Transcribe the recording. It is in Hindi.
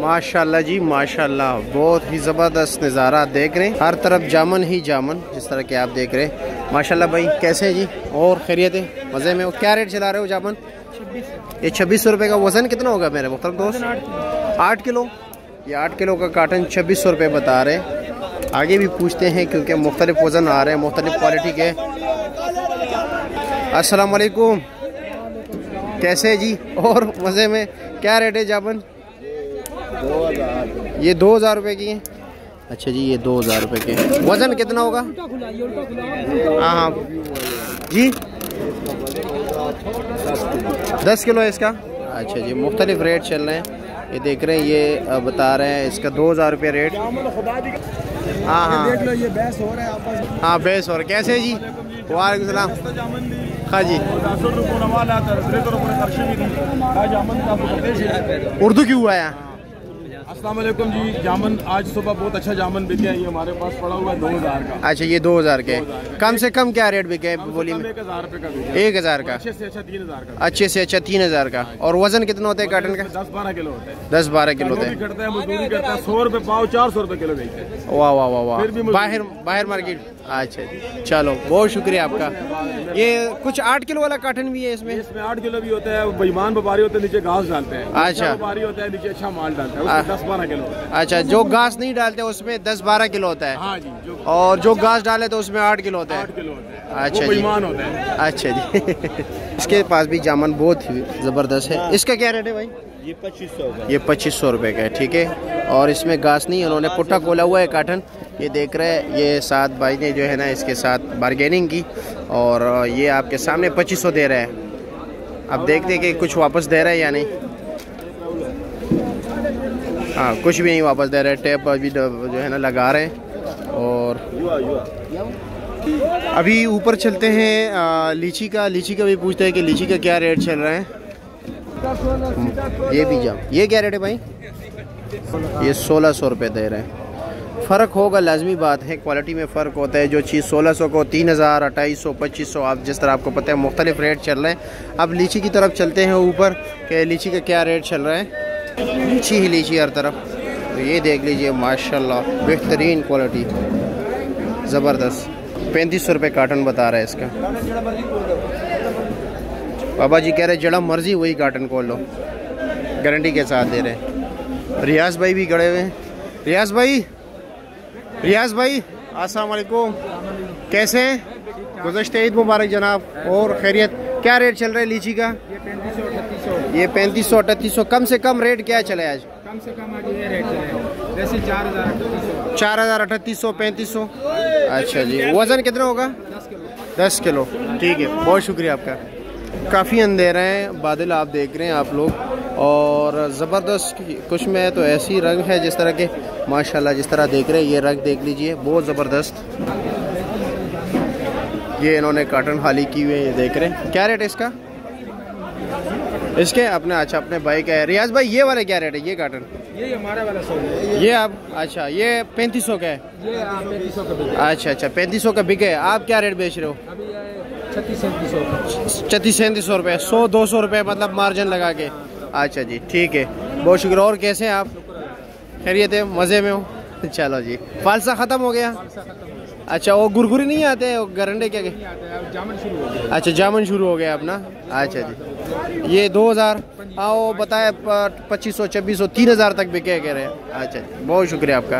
माशाल्लाह जी माशाल्लाह, बहुत ही ज़बरदस्त नज़ारा देख रहे हैं, हर तरफ जामन ही जामन, जिस तरह के आप देख रहे हैं। माशाल्लाह भाई, कैसे है जी और खैरियत है, मज़े में हो? क्या रेट चला रहे हो जामन? ये 2600 रुपये का। वज़न कितना होगा मेरे मुख्तलिफ दोस्त? 8 किलो। ये 8 किलो का काटन 2600 रुपये बता रहे हैं। आगे भी पूछते हैं क्योंकि मुख्तलिफ वज़न आ रहे हैं, मुख्तलिफ क्वालिटी के। अस्सलाम वालेकुम, कैसे है जी और मज़े में? क्या रेट है जामन? 2000। ये 2000 रुपये की है। अच्छा जी, ये 2000 रुपये के। वज़न कितना होगा? हाँ जी, 10 किलो है इसका। अच्छा जी, मुख्तलिफ रेट चल रहे हैं, ये देख रहे हैं, ये बता रहे हैं इसका 2000 रुपये रेट। हाँ हाँ देख लो, ये बहस हो रहा है आपस। हाँ बहस हो रहा है। कैसे है जी? वालेकुम सलाम। हाँ जी, उर्दू क्यों आया? अस्सलाम वालेकुम जी। जामन आज सुबह बहुत अच्छा जामन बिके है, ये हमारे पास पड़ा हुआ है 2000 का। अच्छा, ये 2000 के। कम से कम क्या रेट बिके बोली में? 1000 रुपये का। 1000 का। अच्छे से अच्छा 3000 का। अच्छे से अच्छा 3000 का। और वजन कितना होता है काटन का? 10-12 किलो होता है। 10-12 किलो होता है। करता है मजदूरी करता है, 100 रुपये पाव, 400 रुपये किलो बेचते हैं। वाह वाह वाह वाह, फिर भी बाहर मार्केट। अच्छा जी, चलो बहुत शुक्रिया आपका। ये कुछ 8 किलो वाला काटन भी है इसमें? इसमें 8 किलो भी होता है। बेईमान व्यापारी होते हैं, नीचे घास डालते हैं। अच्छा, व्यापारी होता है नीचे अच्छा माल डालता है, उसमें 10-12 किलो होता है। अच्छा, जो घास नहीं डालते उसमें 10-12 किलो होता है। हाँ जी, और जो घास डाले तो उसमें 8 किलो होता है। 8 किलो होता है। अच्छा वो जी, बेईमान होता है। अच्छा जी। इसके पास भी जामन बहुत ही ज़बरदस्त है। इसका क्या रेट है भाई? ये 2500 का। ये 2500 रुपये का है, ठीक है। और इसमें घास नहीं, उन्होंने पुट्टा खोला हुआ है काटन। ये देख रहे हैं, ये 7 भाई ने जो है ना इसके साथ बारगेनिंग की, और ये आपके सामने 2500 दे रहे हैं। अब देखते हैं कि कुछ वापस दे रहे हैं या नहीं। हाँ, कुछ भी नहीं वापस दे रहे, टेप अभी जो है ना लगा रहे हैं। और अभी ऊपर चलते हैं लीची का भी पूछते हैं कि लीची का क्या रेट चल रहा है। ये भी जाम, ये क्या रेट है भाई? ये 1600 रुपये दे रहे हैं। फ़र्क होगा, लाजमी बात है, क्वालिटी में फ़र्क होता है। जो चीज़ 1600 को 3000, 2800, 2500, आप जिस तरह आपको पता है मुख्तलिफ रेट चल रहे हैं। अब लीची की तरफ चलते हैं ऊपर कि लीची का क्या रेट चल रहा है। लीची ही लीची हर तरफ। तो ये देख लीजिए माशाल्लाह, बेहतरीन क्वालिटी, ज़बरदस्त। 3500 रुपये कार्टन बता रहा है इसका। बाबा जी कह रहे जड़ा मर्जी वही कार्टन खोल लो, गारंटी के साथ दे रहे हैं। रियाज भाई भी खड़े हुए हैं। रियाज भाई अस्सलाम वालेकुम, कैसे हैं? गुज़श्ता ईद मुबारक जनाब, और खैरियत? क्या रेट चल रहा है लीची का? ये 3500 3800। कम से कम रेट क्या चले आज? कम से कम आज ये रेट चले वैसे 4000 3800 3500। अच्छा जी, वज़न कितना होगा? 10 किलो। ठीक है, बहुत शुक्रिया आपका। काफ़ी अंधेरा है, बादल आप देख रहे हैं आप लोग, और ज़बरदस्त कुछ में तो ऐसी रंग है जिस तरह के माशाल्लाह, जिस तरह देख रहे हैं ये रंग देख लीजिए, बहुत ज़बरदस्त। ये इन्होंने काटन खाली की हुई है, ये देख रहे हैं। क्या रेट है इसका? इसके अपने, अच्छा अपने भाई का है। रियाज भाई ये वाले क्या रेट है? ये काटन ये हमारा वाला 100 है। ये आप, अच्छा ये 3500 का है। ये 3500 का बिके। अच्छा 3500 का बिके। आप क्या रेट बेच रहे हो? अभी 3600 3600 रुपये, 100-200 रुपये मतलब मार्जिन लगा के। अच्छा जी, ठीक है, बहुत शुक्रिया। और कैसे हैं आप? खैरियत है, मज़े में हो? चलो जी, फालसा ख़त्म हो गया? अच्छा, वो गुरगुरी नहीं आते, वो गरंडे क्या? जामन शुरू हो गया। अच्छा, जामन शुरू हो गया अपना। अच्छा जी, ये 2000, हाँ वो बताया 2500 2600 3000 तक बिके कह रहे हैं। अच्छा, बहुत शुक्रिया आपका।